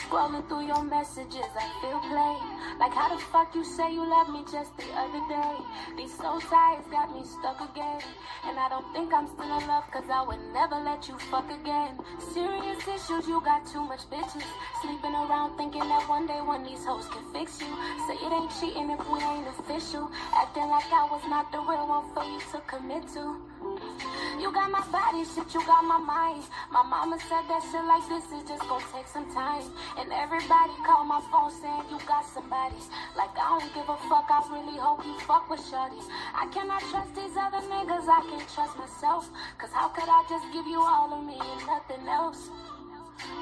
Scrolling through your messages, I feel plain. Like how the fuck you say you love me just the other day? These soul ties got me stuck again. And I don't think I'm still in love, cause I would never let you fuck again. Serious issues, you got too much bitches. Sleeping around thinking that one day one of these hoes can fix you. Say it ain't cheating if we ain't official. Acting like I was not the real one for you to commit to. You got my body, shit, you got my mind. My mama said that shit like this is just gonna take some time. And everybody call my phone saying you got somebody. Like I don't give a fuck, I really hope you fuck with shorty. I cannot trust these other niggas, I can't trust myself. Cause how could I just give you all of me and nothing else?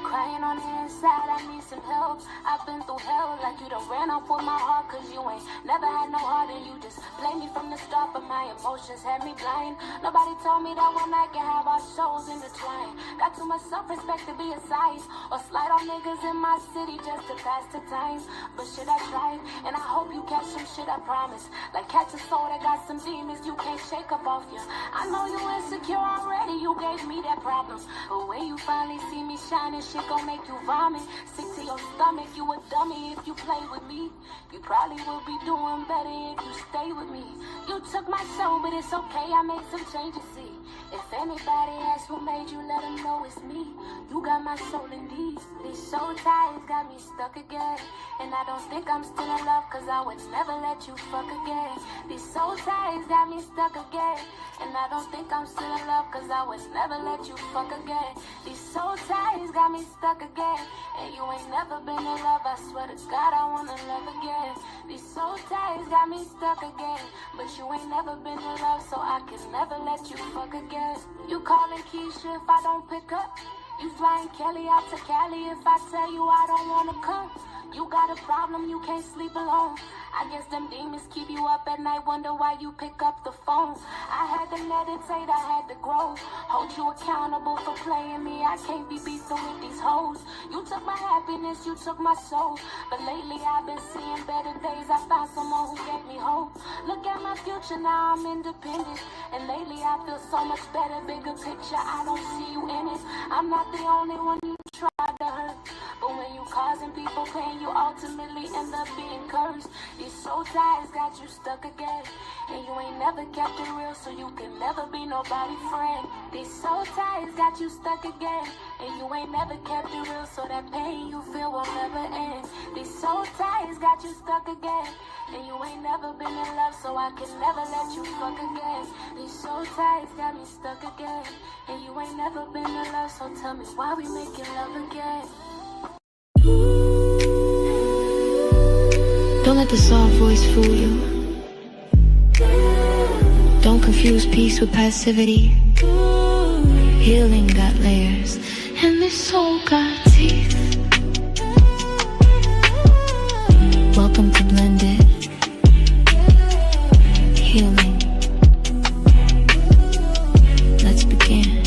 Crying on the inside, I need some help. I've been through hell like you done ran off with my heart. Cause you ain't never had no heart and you just played me from the start. But my emotions had me blind. Nobody told me that one night can have our souls intertwined. Got too much self-respect to be a size or slide on niggas in my city just to pass the time. But shit, I tried and I hope you catch some shit, I promise. Like catch a soul that got some demons you can't shake up off you. I know you insecure already, you gave me that problem. But when you finally see me shining, shit gon' make you vomit. Sick to your stomach, you a dummy if you play with me. You probably will be doing better if you stay with me. You took my soul, but it's okay, I made some changes, see. If anybody asks who made you, let them know it's me. You got my soul indeed. These soul ties got me stuck again. And I don't think I'm still in love, cause I would never let you fuck again. These soul ties got me stuck again. And I don't think I'm still in love, cause I would never let you fuck again. These soul ties got me stuck again. And you ain't never been in love, I swear to God I wanna love again. These soul ties got me stuck again. But you ain't never been in love, so I can never let you fuck again. You calling Keisha if I don't pick up. You flying Kelly out to Cali if I tell you I don't wanna come. You got a problem, you can't sleep alone. I guess them demons keep you up at night, wonder why you pick up the phone. I had to meditate, I had to grow. Hold you accountable for playing me, I can't be beefing with these hoes. You took my happiness, you took my soul. But lately I've been seeing better days, I found someone who gave me hope. Look at my future, now I'm independent. And lately I feel so much better, bigger picture, I don't see you in it. I'm not the only one you tried to hurt. But when you causing people pain, you ultimately end up being cursed. These soul ties got you stuck again. And you ain't never kept it real, so you can never be nobody's friend. These soul ties got you stuck again. And you ain't never kept it real, so that pain you feel will never end. These soul ties got you stuck again. And you ain't never been in love, so I can never let you fuck again. These soul ties got me stuck again. And you ain't never been in love, so tell me why we making love again. Don't let the soft voice fool you. Don't confuse peace with passivity. Healing got layers, and this soul got teeth. Welcome to Blended Healing. Let's begin.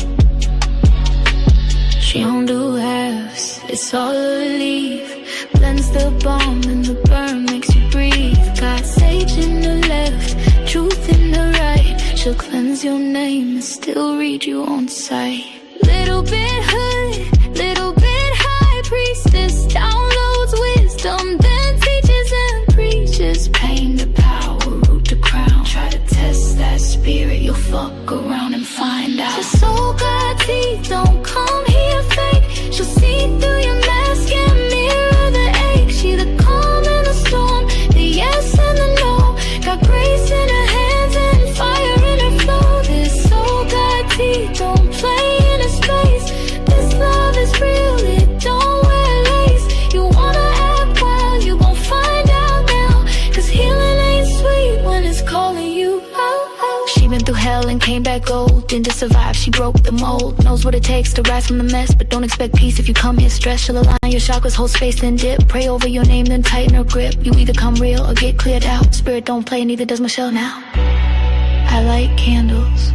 She don't do halves, it's all a leaf. Blends the bomb and the burn makes you breathe. Got sage in the left, truth in the right. She'll cleanse your name and still read you on sight. Little bit hood, little bit high priestess. Downloads wisdom, then teaches and preaches. Pain to power, root to crown. Try to test that spirit, you'll fuck around and find out. Your soul got teeth, don't come here fake. She'll see through your mask and mirror the ache. She the calm and the storm, the yes and the no. Got grace in her hands and fire in her flow. This soul got teeth, don't play in a space. This love is real, it don't wear lace. You wanna act wild, you gon' find out now. Cause healing ain't sweet when it's calling you out. She been through hell and came back gold. Didn't just survive, she broke the mold. Knows what it takes to rise from the mess, but don't expect peace if you come here stressed. She'll align your chakras, hold space, then dip. Pray over your name, then tighten her grip. You either come real or get cleared out. Spirit don't play, neither does Michelle now. I light candles,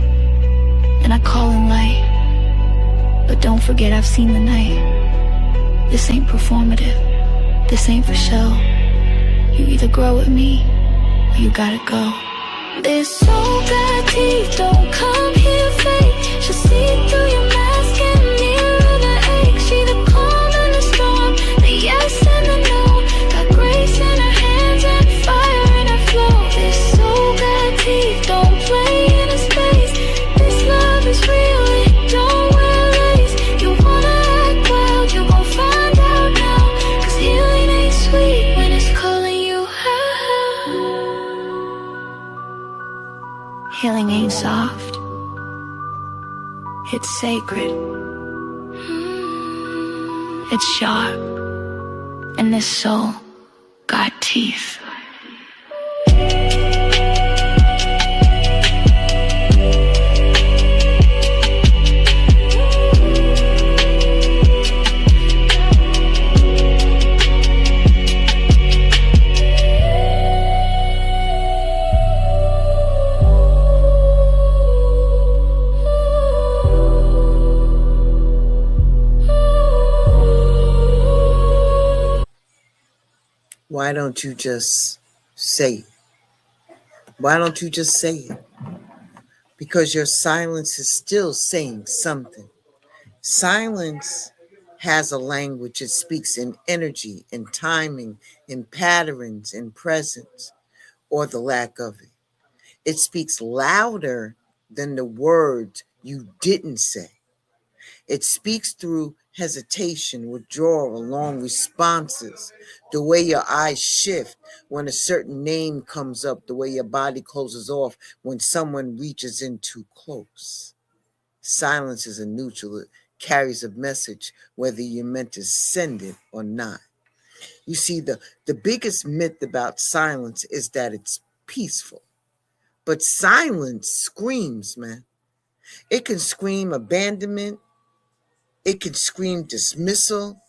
and I call in light. But don't forget I've seen the night. This ain't performative, this ain't for show. You either grow with me, or you gotta go. This soul got teeth, don't come here fake. She'll see through your mask and mirror the ache. She the calm and the storm, the yes It's sacred. It's sharp. And this soul got teeth. Why don't you just say it? Why don't you just say it? Because your silence is still saying something. Silence has a language. It speaks in energy, in timing, in patterns, in presence, or the lack of it. It speaks louder than the words you didn't say. It speaks through hesitation, withdrawal, long responses, the way your eyes shift when a certain name comes up, the way your body closes off when someone reaches in too close. Silence is a neutral. It carries a message, whether you're meant to send it or not. You see, the biggest myth about silence is that it's peaceful. But silence screams, man. It can scream abandonment. It can scream dismissal.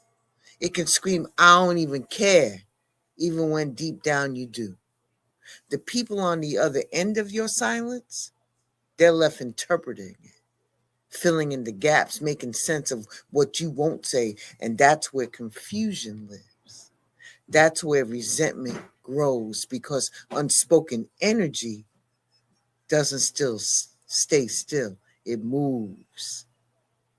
It can scream, I don't even care, even when deep down you do. The people on the other end of your silence, they're left interpreting it, filling in the gaps, making sense of what you won't say. And that's where confusion lives. That's where resentment grows, because unspoken energy doesn't still stay still. It moves.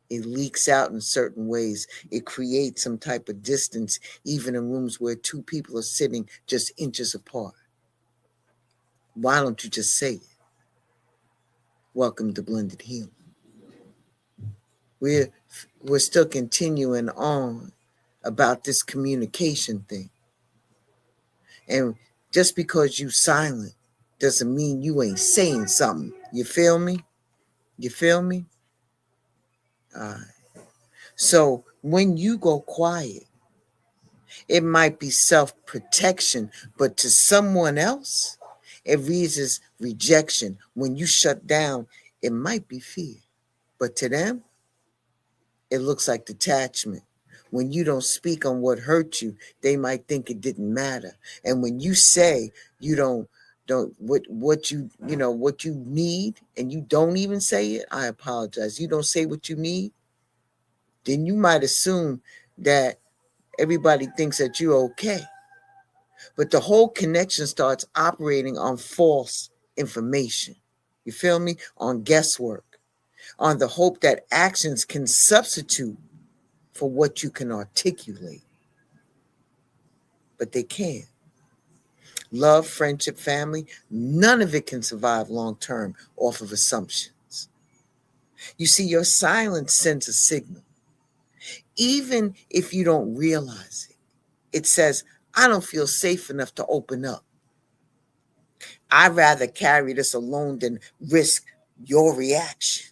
It leaks out in certain ways. It creates some type of distance, even in rooms where two people are sitting just inches apart. Why don't you just say it? Welcome to Blended Healing. We're still continuing on about this communication thing. And just because you silent doesn't mean you ain't saying something. You feel me? You feel me? All right. So when you go quiet, it might be self-protection, but to someone else, it reads as rejection. When you shut down, it might be fear, but to them, it looks like detachment. When you don't speak on what hurt you, they might think it didn't matter. And when you say you don't what you need, and you don't even say it, I apologize. You don't say what you need, then you might assume that everybody thinks that you're okay. But the whole connection starts operating on false information. You feel me? On guesswork, on the hope that actions can substitute for what you can articulate. But they can't. Love, friendship, family, none of it can survive long term off of assumptions. You see, your silence sends a signal. Even if you don't realize it, it says, I don't feel safe enough to open up. I'd rather carry this alone than risk your reaction.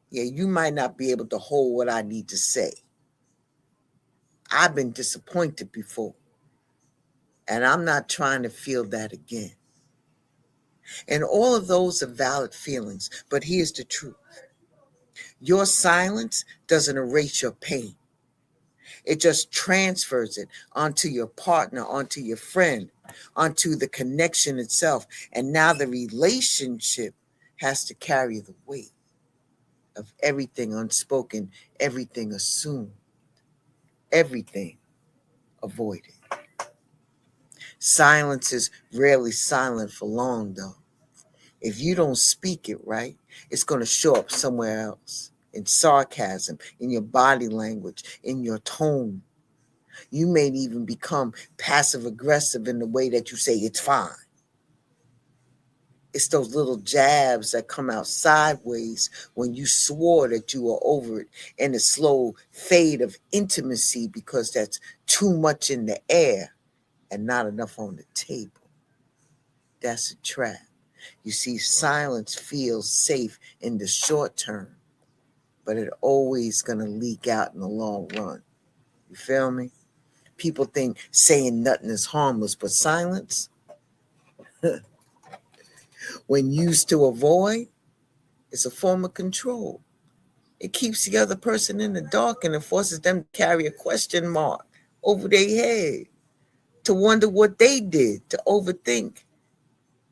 Yeah, you might not be able to hold what I need to say. I've been disappointed before, and I'm not trying to feel that again. And all of those are valid feelings, but here's the truth. Your silence doesn't erase your pain. It just transfers it onto your partner, onto your friend, onto the connection itself. And now the relationship has to carry the weight of everything unspoken, everything assumed, everything avoided. Silence is rarely silent for long, though. If you don't speak it right, it's going to show up somewhere else, in sarcasm, in your body language, in your tone. You may even become passive aggressive in the way that you say it's fine. It's those little jabs that come out sideways when you swore that you were over it, and the slow fade of intimacy because that's too much in the air and not enough on the table. That's a trap. You see, silence feels safe in the short term, but it always going to leak out in the long run. You feel me? People think saying nothing is harmless, but silence, when used to avoid, is a form of control. It keeps the other person in the dark and it forces them to carry a question mark over their head, to wonder what they did, to overthink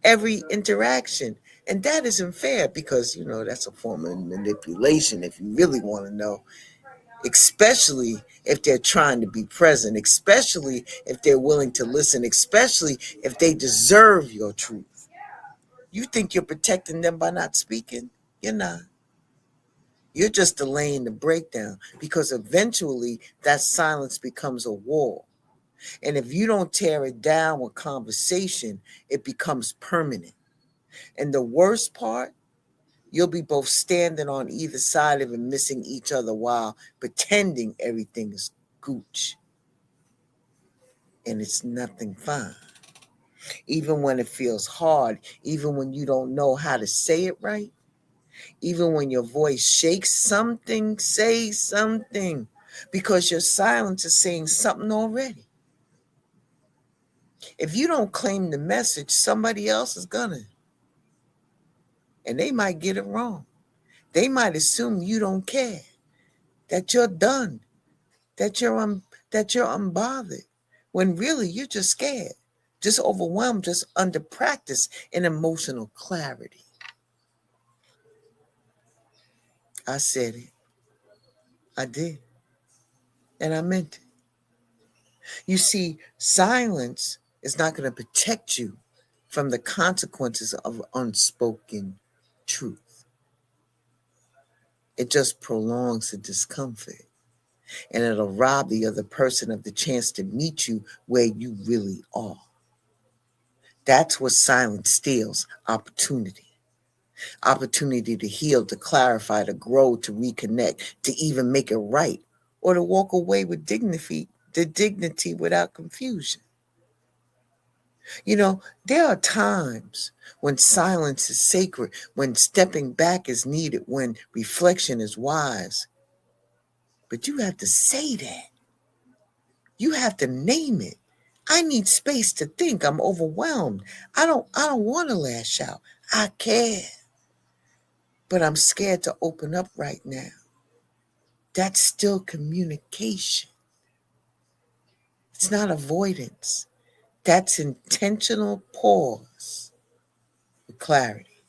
every interaction. And that isn't fair because, that's a form of manipulation if you really want to know, especially if they're trying to be present, especially if they're willing to listen, especially if they deserve your truth. You think you're protecting them by not speaking? You're not. You're just delaying the breakdown because eventually that silence becomes a wall. And if you don't tear it down with conversation, it becomes permanent. And the worst part, you'll be both standing on either side of it, missing each other while pretending everything is gooch. And it's nothing fine. Even when it feels hard, even when you don't know how to say it right, even when your voice shakes, something, say something, because your silence is saying something already. If you don't claim the message, somebody else is gonna. And they might get it wrong. They might assume you don't care, that you're done, that you're unbothered, when really you're just scared, just overwhelmed, just under practice in emotional clarity. I said it. I did. And I meant it. You see, silence is not going to protect you from the consequences of unspoken truth. It just prolongs the discomfort, and it'll rob the other person of the chance to meet you where you really are. That's what silence steals: opportunity. Opportunity to heal, to clarify, to grow, to reconnect, to even make it right, or to walk away with dignity without confusion. There are times when silence is sacred, when stepping back is needed, when reflection is wise. But you have to say that. You have to name it. I need space to think. I'm overwhelmed. I don't want to lash out. I care. But I'm scared to open up right now. That's still communication. It's not avoidance. That's intentional pause with clarity.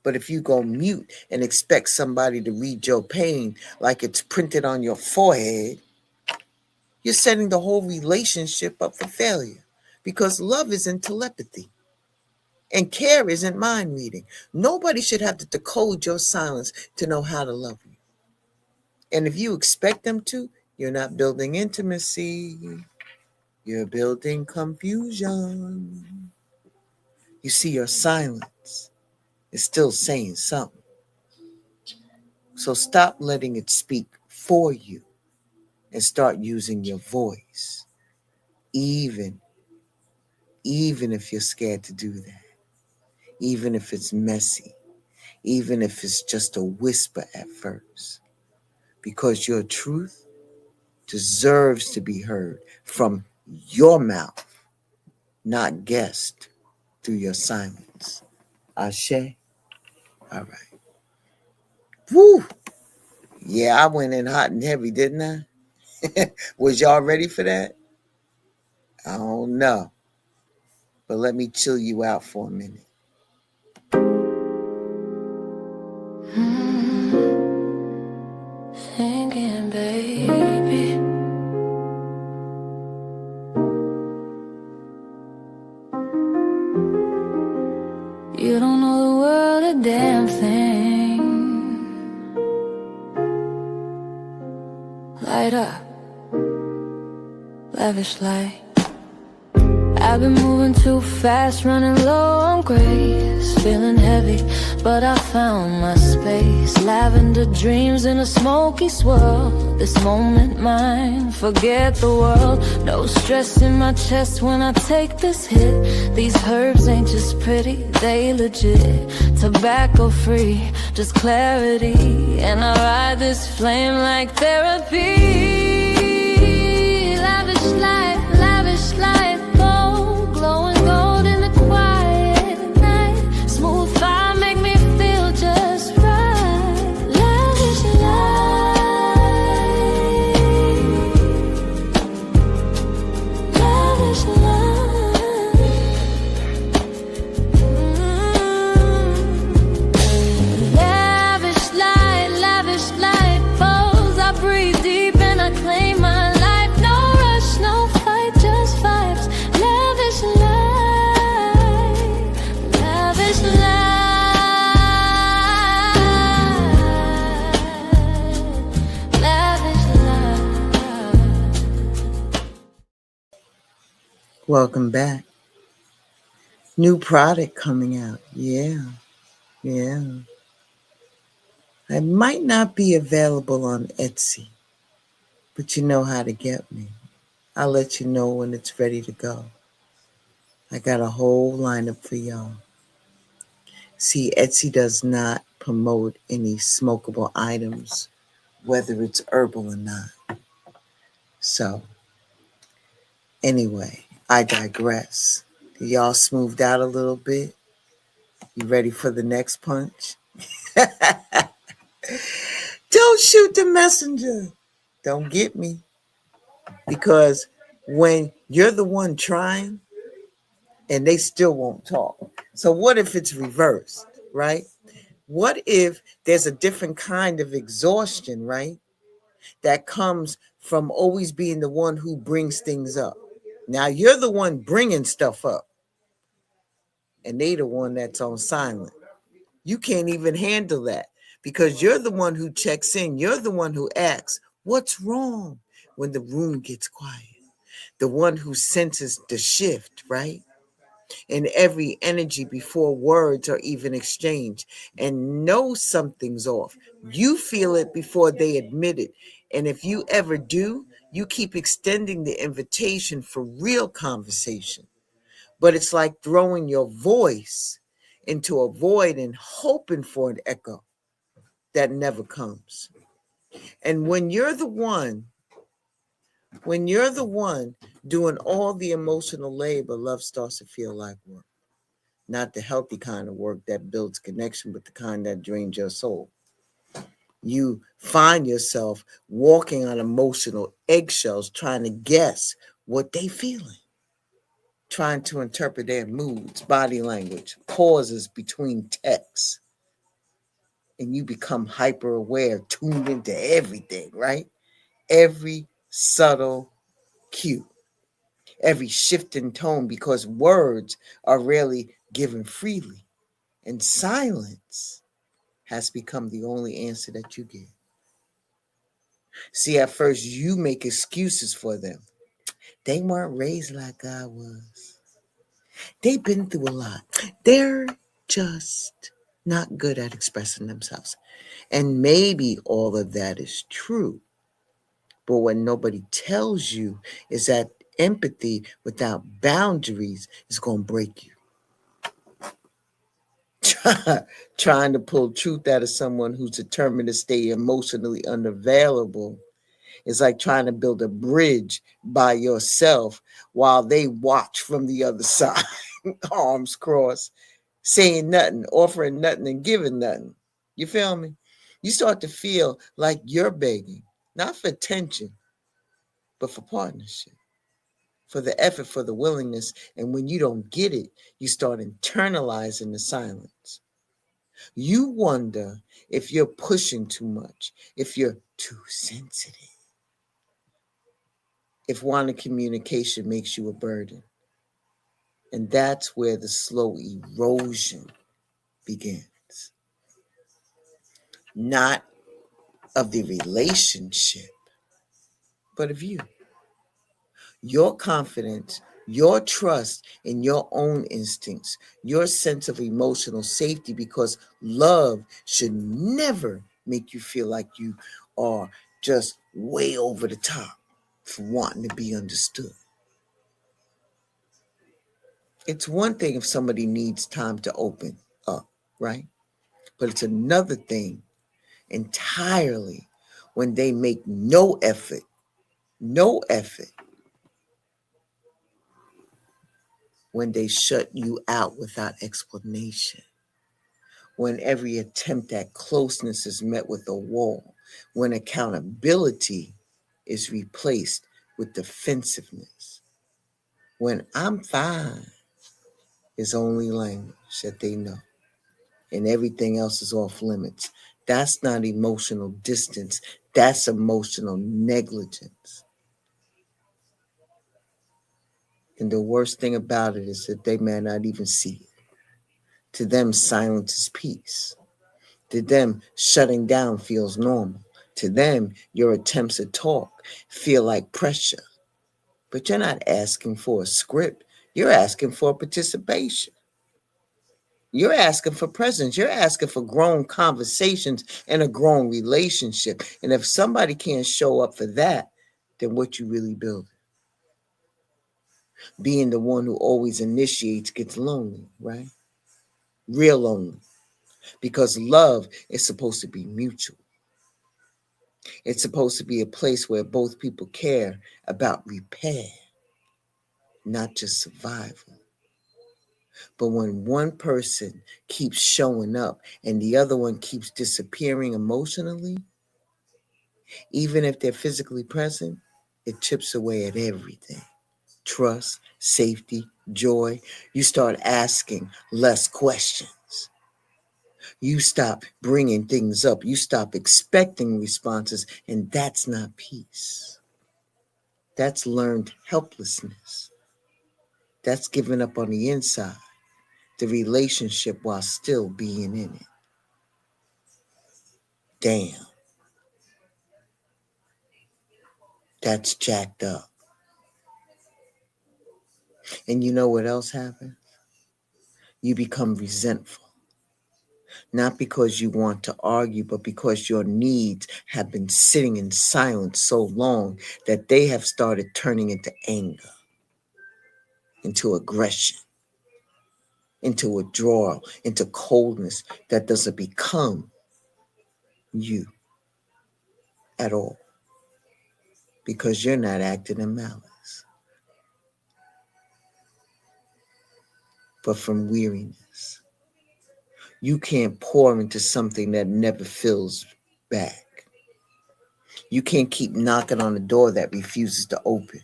But if you go mute and expect somebody to read your pain like it's printed on your forehead, you're setting the whole relationship up for failure, because love isn't telepathy and care isn't mind reading. Nobody should have to decode your silence to know how to love you. And if you expect them to, you're not building intimacy. You're building confusion. You see, your silence is still saying something. So stop letting it speak for you and start using your voice, even if you're scared to do that, even if it's messy, even if it's just a whisper at first, because your truth deserves to be heard from your mouth, not guessed through your silence. Ashe? All right. Woo! Yeah, I went in hot and heavy, didn't I? Was y'all ready for that? I don't know. But let me chill you out for a minute. Thinking, baby, you don't know the world a damn thing. Light up, lavish light. I've been moving too fast, running low on grace, feeling heavy, but I found my space. Lavender dreams in a smoky swirl, this moment mine, forget the world. No stress in my chest when I take this hit. These herbs ain't just pretty, they legit. Tobacco free, just clarity, and I ride this flame like therapy. Lavish life, gold, glowing gold in the quiet night. Smooth fire make me feel just right. Lavish life, lavish life. Lavish life, pose. I breathe deep and I claim my life. No rush, no fight, just vibes. Lavish life, lavish life, lavish life. Welcome back. New product coming out. Yeah. I might not be available on Etsy, but you know how to get me. I'll let you know when it's ready to go. I got a whole lineup for y'all. See, Etsy does not promote any smokable items, whether it's herbal or not. So, anyway, I digress. Y'all smoothed out a little bit? You ready for the next punch? Don't shoot the messenger. Don't get me. Because when you're the one trying and they still won't talk. So what if it's reversed, right? What if there's a different kind of exhaustion, right? That comes from always being the one who brings things up. Now you're the one bringing stuff up and they the one that's on silent. You can't even handle that because you're the one who checks in. You're the one who asks, what's wrong when the room gets quiet? The one who senses the shift, right? In every energy before words are even exchanged and know something's off. You feel it before they admit it. And if you ever do, you keep extending the invitation for real conversation. But it's like throwing your voice into a void and hoping for an echo that never comes. And when you're the one doing all the emotional labor, love starts to feel like work. Not the healthy kind of work that builds connection, but the kind that drains your soul. You find yourself walking on emotional eggshells, trying to guess what they feeling, trying to interpret their moods, body language, pauses between texts. And you become hyper aware, tuned into everything, right? Every subtle cue, every shift in tone, because words are rarely given freely. And silence has become the only answer that you get. See, at first you make excuses for them. They weren't raised like I was. They've been through a lot. They're just not good at expressing themselves. And maybe all of that is true. But what nobody tells you is that empathy without boundaries is going to break you. Trying to pull truth out of someone who's determined to stay emotionally unavailable is like trying to build a bridge by yourself while they watch from the other side, arms crossed, saying nothing, offering nothing, and giving nothing. You feel me? You start to feel like you're begging, not for attention, but for partnership, for the effort, for the willingness. And when you don't get it, you start internalizing the silence. You wonder if you're pushing too much, if you're too sensitive, if wanting communication makes you a burden. And that's where the slow erosion begins. Not of the relationship, but of you. Your confidence Your trust in your own instincts, your sense of emotional safety, because love should never make you feel like you are just way over the top for wanting to be understood. It's one thing if somebody needs time to open up, right? But it's another thing entirely when they make no effort, when they shut you out without explanation, when every attempt at closeness is met with a wall, when accountability is replaced with defensiveness, when I'm fine is only language that they know, and everything else is off limits. That's not emotional distance, that's emotional negligence. And the worst thing about it is that they may not even see it. To them, silence is peace. To them, shutting down feels normal. To them, your attempts at talk feel like pressure. But you're not asking for a script. You're asking for participation. You're asking for presence. You're asking for grown conversations and a grown relationship. And if somebody can't show up for that, then what you really building? Being the one who always initiates gets lonely, right? Real lonely. Because love is supposed to be mutual. It's supposed to be a place where both people care about repair, not just survival. But when one person keeps showing up and the other one keeps disappearing emotionally, even if they're physically present, it chips away at everything. Trust, safety, joy. You start asking less questions. You stop bringing things up. You stop expecting responses, and that's not peace. That's learned helplessness. That's giving up on the inside, the relationship while still being in it. Damn, that's jacked up. And you know what else happens? You become resentful. Not because you want to argue, but because your needs have been sitting in silence so long that they have started turning into anger, into aggression, into withdrawal, into coldness that doesn't become you at all because you're not acting in malice, but from weariness. You can't pour into something that never fills back. You can't keep knocking on a door that refuses to open.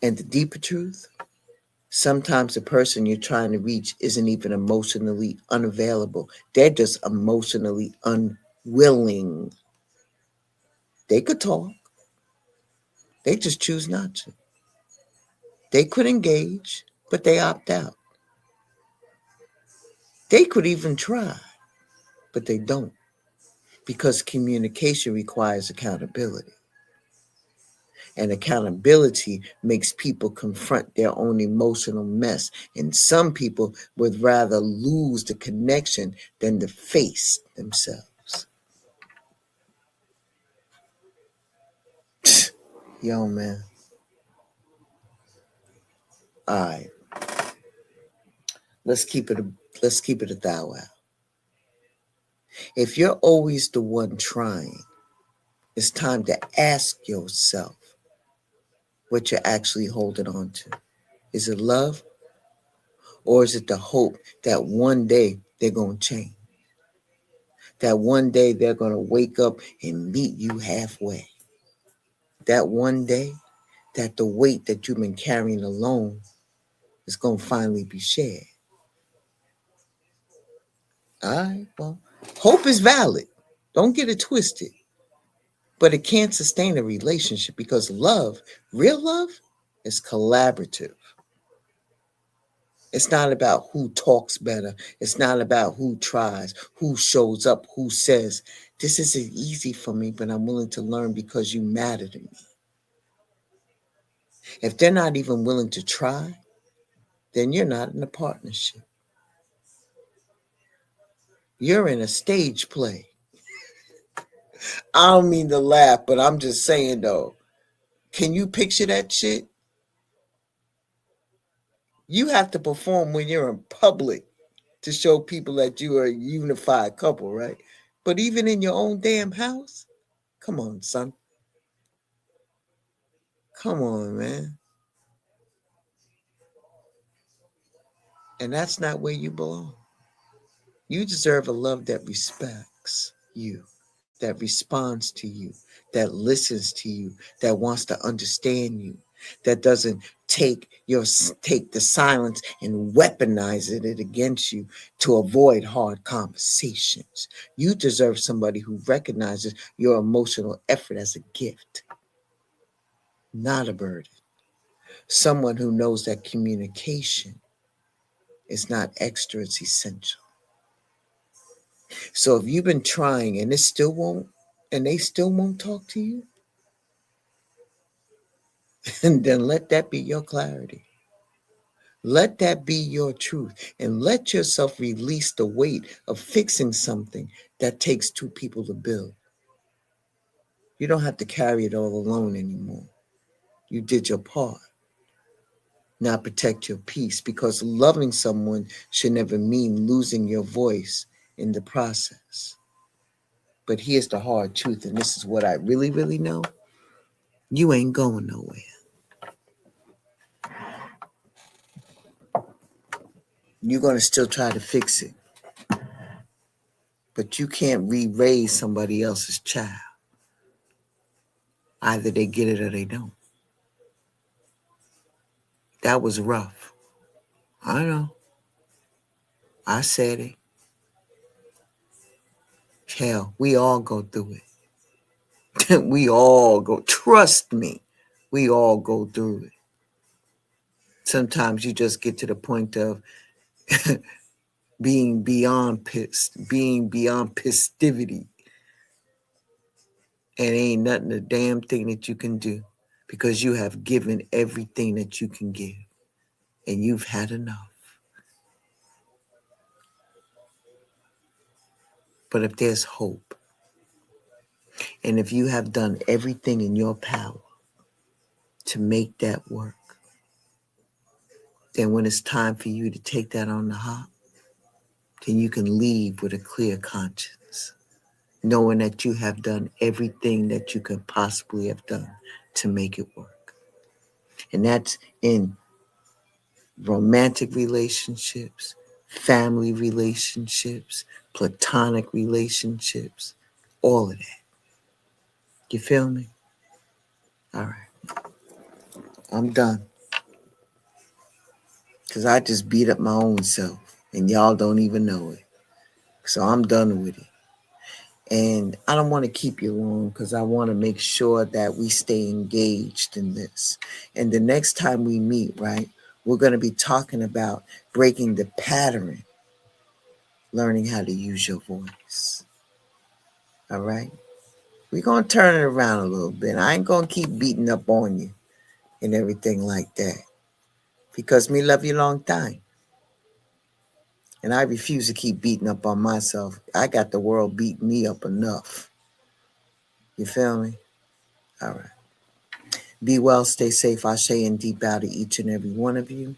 And the deeper truth, sometimes the person you're trying to reach isn't even emotionally unavailable. They're just emotionally unwilling. They could talk, they just choose not to. They could engage, but they opt out. They could even try, but they don't because communication requires accountability. And accountability makes people confront their own emotional mess. And some people would rather lose the connection than to face themselves. Yo, man. All right. Let's keep it a thou out. If you're always the one trying, it's time to ask yourself what you're actually holding on to. Is it love? Or is it the hope that one day they're going to change? That one day they're going to wake up and meet you halfway? That one day that the weight that you've been carrying alone is going to finally be shared? All right, well, hope is valid. Don't get it twisted. But it can't sustain a relationship because love, real love, is collaborative. It's not about who talks better. It's not about who tries, who shows up, who says, this isn't easy for me, but I'm willing to learn because you matter to me. If they're not even willing to try, then you're not in a partnership. You're in a stage play. I don't mean to laugh, but I'm just saying though. Can you picture that shit? You have to perform when you're in public to show people that you are a unified couple, right? But even in your own damn house, come on, son. Come on, man. And that's not where you belong. You deserve a love that respects you, that responds to you, that listens to you, that wants to understand you, that doesn't take the silence and weaponize it against you to avoid hard conversations. You deserve somebody who recognizes your emotional effort as a gift, not a burden. Someone who knows that communication is not extra, it's essential. So if you've been trying and they still won't talk to you, and then let that be your clarity. Let that be your truth. And let yourself release the weight of fixing something that takes two people to build. You don't have to carry it all alone anymore. You did your part. Now protect your peace, because loving someone should never mean losing your voice in the process. But here's the hard truth, and this is what I really, really know. You ain't going nowhere. You're going to still try to fix it, but you can't re-raise somebody else's child. Either they get it or they don't. That was rough. I know. I said it. Hell, we all go through it. We all go. Trust me. We all go through it. Sometimes you just get to the point of being beyond pissed, being beyond pistivity. And ain't nothing a damn thing that you can do, because you have given everything that you can give. And you've had enough. But if there's hope, and if you have done everything in your power to make that work, then when it's time for you to take that on the hop, then you can leave with a clear conscience, knowing that you have done everything that you could possibly have done to make it work. And that's in romantic relationships, family relationships, platonic relationships, all of that. You feel me? All right. I'm done. Because I just beat up my own self, and y'all don't even know it. So I'm done with it. And I don't want to keep you long, because I want to make sure that we stay engaged in this. And the next time we meet, right, we're going to be talking about breaking the pattern, learning how to use your voice. All right? We're going to turn it around a little bit. I ain't going to keep beating up on you and everything like that, because me love you long time. And I refuse to keep beating up on myself. I got the world beating me up enough. You feel me? All right. Be well, stay safe. Ashe and deep out to each and every one of you.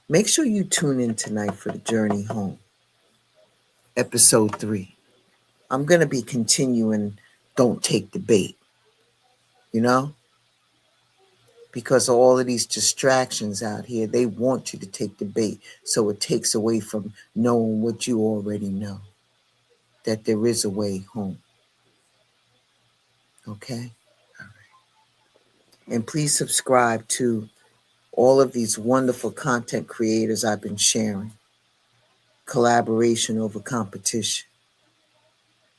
Make sure you tune in tonight for the journey home, episode 3. I'm going to be continuing Don't Take the Bait, you know? Because of all of these distractions out here, they want you to take the bait. So it takes away from knowing what you already know, that there is a way home. Okay? And please subscribe to all of these wonderful content creators I've been sharing. Collaboration over competition,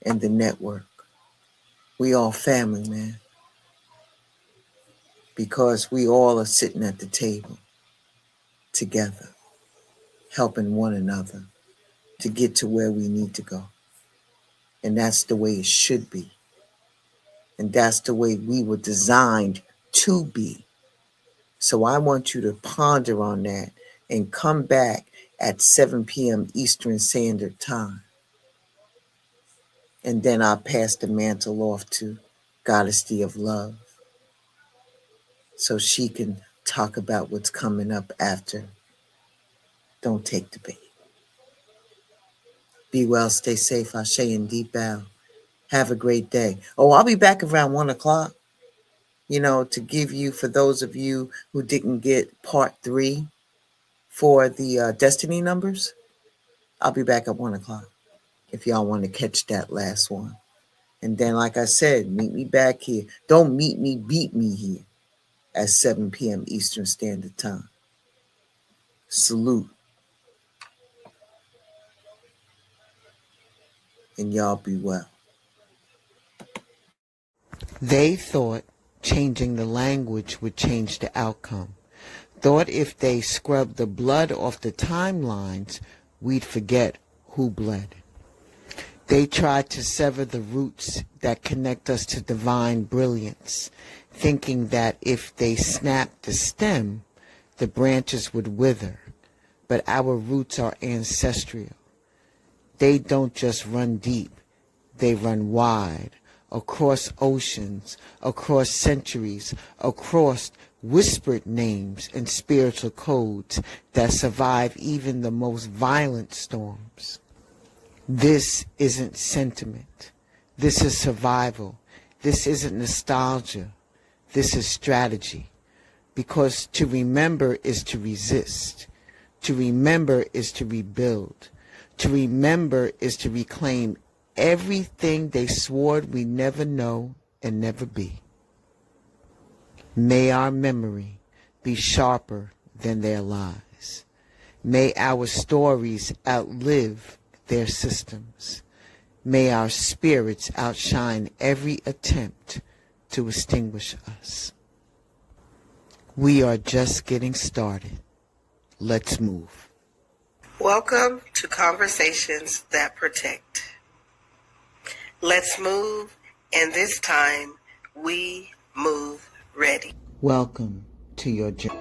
and the network. We all family, man. Because we all are sitting at the table together, helping one another to get to where we need to go. And that's the way it should be. And that's the way we were designed to be. So I want you to ponder on that and come back at 7 p.m. Eastern Standard Time. And then I'll pass the mantle off to Goddessy of Love so she can talk about what's coming up after. Don't take the bait. Be well, stay safe, Ashe and deep bow. Have a great day. Oh, I'll be back around 1 o'clock, to give you, for those of you who didn't get part 3 for the Destiny numbers, I'll be back at 1 o'clock if y'all want to catch that last one. And then, like I said, meet me back here. Don't meet me, beat me here at 7 p.m. Eastern Standard Time. Salute. And y'all be well. They thought changing the language would change the outcome. Thought if they scrubbed the blood off the timelines, we'd forget who bled. They tried to sever the roots that connect us to divine brilliance, thinking that if they snapped the stem, the branches would wither. But our roots are ancestral. They don't just run deep, they run wide, across oceans, across centuries, across whispered names and spiritual codes that survive even the most violent storms. This isn't sentiment. This is survival. This isn't nostalgia. This is strategy. Because to remember is to resist. To remember is to rebuild. To remember is to reclaim everything they swore we never know and never be. May our memory be sharper than their lies. May our stories outlive their systems. May our spirits outshine every attempt to extinguish us. We are just getting started. Let's move. Welcome to Conversations That Protect. Let's move, and this time we move ready. Welcome to your journey.